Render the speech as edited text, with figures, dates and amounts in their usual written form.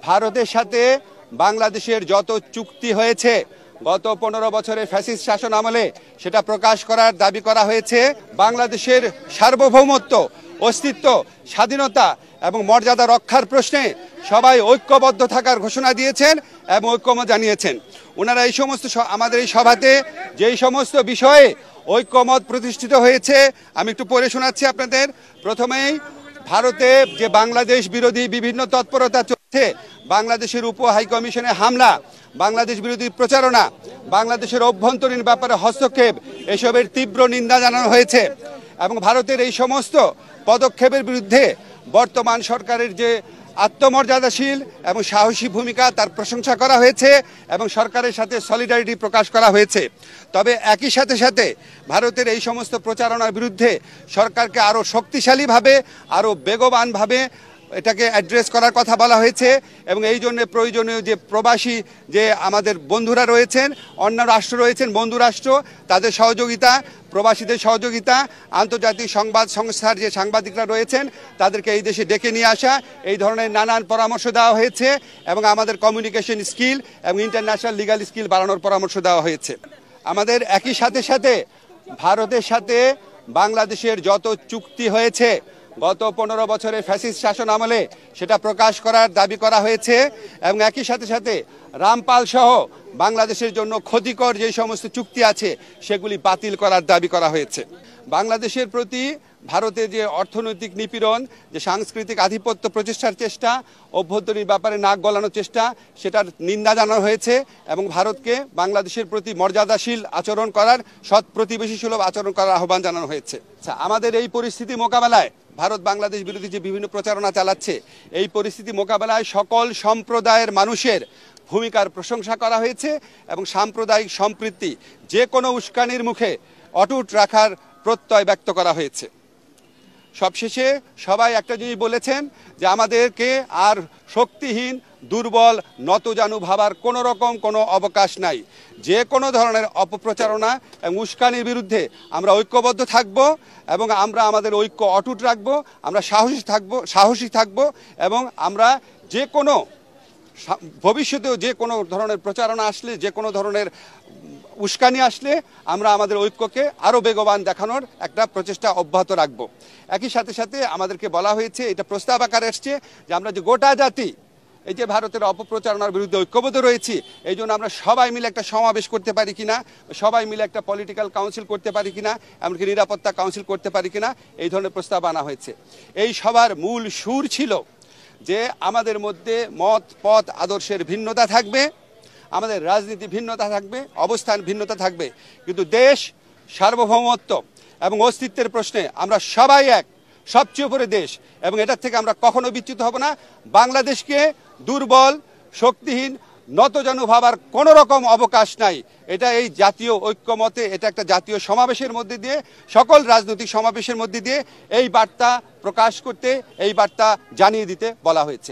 ভারতের সাথে বাংলাদেশের যত চুক্তি হয়েছে গত 15 বছরের ফ্যাসিস্ট শাসন আমলে সেটা প্রকাশ করার দাবি করা হয়েছে। বাংলাদেশের সার্বভৌমত্ব, অস্তিত্ব, স্বাধীনতা এবং মর্যাদা রক্ষার প্রশ্নে সবাই ঐক্যবদ্ধ থাকার ঘোষণা দিয়েছেন এবং ঐক্যমত জানিয়েছেন। ওনারা এই সমস্ত আমাদের এই সভাতে যেই সমস্ত বিষয়ে ঐক্যমত প্রতিষ্ঠিত হয়েছে আমি একটু পড়ে শোনাচ্ছি আপনাদের। প্রথমেই ভারতে যে বাংলাদেশ বিরোধী বিভিন্ন তৎপরতা চলছে, বাংলাদেশের উপ হাইকমিশনে হামলা, বাংলাদেশ বিরোধী প্রচারণা, বাংলাদেশের অভ্যন্তরীণ ব্যাপারে হস্তক্ষেপ, এসবের তীব্র নিন্দা জানানো হয়েছে এবং ভারতের এই সমস্ত পদক্ষেপের বিরুদ্ধে বর্তমান সরকারের যে আত্মমর্যাদাশীল এবং সাহসী ভূমিকা তার প্রশংসা করা হয়েছে এবং সরকারের সাথে সলিডারিটি প্রকাশ করা হয়েছে। তবে একই সাথে সাথে ভারতের এই সমস্ত প্রচারণার বিরুদ্ধে সরকারকে আরও শক্তিশালীভাবে, আরও বেগবানভাবে এটাকে অ্যাড্রেস করার কথা বলা হয়েছে এবং এই জন্য প্রয়োজনীয় যে প্রবাসী যে আমাদের বন্ধুরা রয়েছেন, অন্য রাষ্ট্র রয়েছেন, বন্ধু রাষ্ট্র, তাদের সহযোগিতা, প্রবাসীদের সহযোগিতা, আন্তর্জাতিক সংবাদ সংস্থার যে সাংবাদিকরা রয়েছেন তাদেরকে এই দেশে ডেকে নিয়ে আসা, এই ধরনের নানান পরামর্শ দেওয়া হয়েছে এবং আমাদের কমিউনিকেশন স্কিল এবং ইন্টারন্যাশনাল লিগাল স্কিল বাড়ানোর পরামর্শ দেওয়া হয়েছে। আমাদের একই সাথে সাথে ভারতের সাথে বাংলাদেশের যত চুক্তি হয়েছে গত 15 বছরের ফ্যাসিস্ট শাসন আমলে সেটা প্রকাশ করার দাবি করা হয়েছে এবং একই সাথে সাথে রামপাল সহ বাংলাদেশের জন্য ক্ষতিকর যে সমস্ত চুক্তি আছে সেগুলি বাতিল করার দাবি করা হয়েছে। বাংলাদেশের প্রতি ভারতের যে অর্থনৈতিক নিপীড়ন, যে সাংস্কৃতিক আধিপত্য প্রতিষ্ঠার চেষ্টা, অভ্যন্তরীণ ব্যাপারে নাক গলানোর চেষ্টা, সেটার নিন্দা জানানো হয়েছে এবং ভারতকে বাংলাদেশের প্রতি মর্যাদাশীল আচরণ করার, সৎ প্রতিবেশী সুলভ আচরণ করার আহ্বান জানানো হয়েছে। আচ্ছা, আমাদের এই পরিস্থিতি মোকাবেলায় ভারত বাংলাদেশ বিরোধী যে বিভিন্ন প্রচারণা চালাচ্ছে, এই পরিস্থিতি মোকাবেলায় সকল সম্প্রদায়ের মানুষের ভূমিকার প্রশংসা করা হয়েছে এবং সাম্প্রদায়িক সম্প্রীতি যে কোনো উস্কানির মুখে অটুট রাখার প্রত্যয় ব্যক্ত করা হয়েছে। সবশেষে সবাই একটা জিনিস বলেছেন যে আমাদেরকে আর শক্তিহীন, দুর্বল, নতজানু ভাবার কোনো রকম কোনো অবকাশ নাই। যে কোনো ধরনের অপপ্রচারণা এবং উস্কানির বিরুদ্ধে আমরা ঐক্যবদ্ধ থাকব এবং আমরা আমাদের ঐক্য অটুট রাখব, আমরা সাহসী থাকব এবং আমরা যে কোনো ভবিষ্যতেও যে কোনো ধরনের প্রচারণা আসলে, যে কোনো ধরনের উস্কানি আসলে আমরা আমাদের ঐক্যকে আরও বেগবান দেখানোর একটা প্রচেষ্টা অব্যাহত রাখব। একই সাথে সাথে আমাদেরকে বলা হয়েছে, এটা প্রস্তাব আকারে এসছে যে আমরা যে গোটা জাতি এই যে ভারতের অপপ্রচারণার বিরুদ্ধে ঐক্যবদ্ধ রয়েছি, এই জন্য আমরা সবাই মিলে একটা সমাবেশ করতে পারি কিনা, সবাই মিলে একটা পলিটিক্যাল কাউন্সিল করতে পারি কিনা, এমনকি নিরাপত্তা কাউন্সিল করতে পারি কিনা, এই ধরনের প্রস্তাব আনা হয়েছে। এই সবার মূল সুর ছিল যে আমাদের মধ্যে মত, পথ, আদর্শের ভিন্নতা থাকবে, আমাদের রাজনীতি ভিন্নতা থাকবে, অবস্থান ভিন্নতা থাকবে, কিন্তু দেশ, সার্বভৌমত্ব এবং অস্তিত্বের প্রশ্নে আমরা সবাই এক, সবচেয়ে উপরে দেশ এবং এটার থেকে আমরা কখনো বিচ্যুত হব না। বাংলাদেশকে দুর্বল, শক্তিহীন, নতজানু ভাবার কোনো রকম অবকাশ নাই। এটা এই জাতীয় ঐক্যমতে, এটা একটা জাতীয় সমাবেশের মধ্যে দিয়ে, সকল রাজনৈতিক সমাবেশের মধ্যে দিয়ে এই বার্তা প্রকাশ করতে, এই বার্তা জানিয়ে দিতে বলা হয়েছে।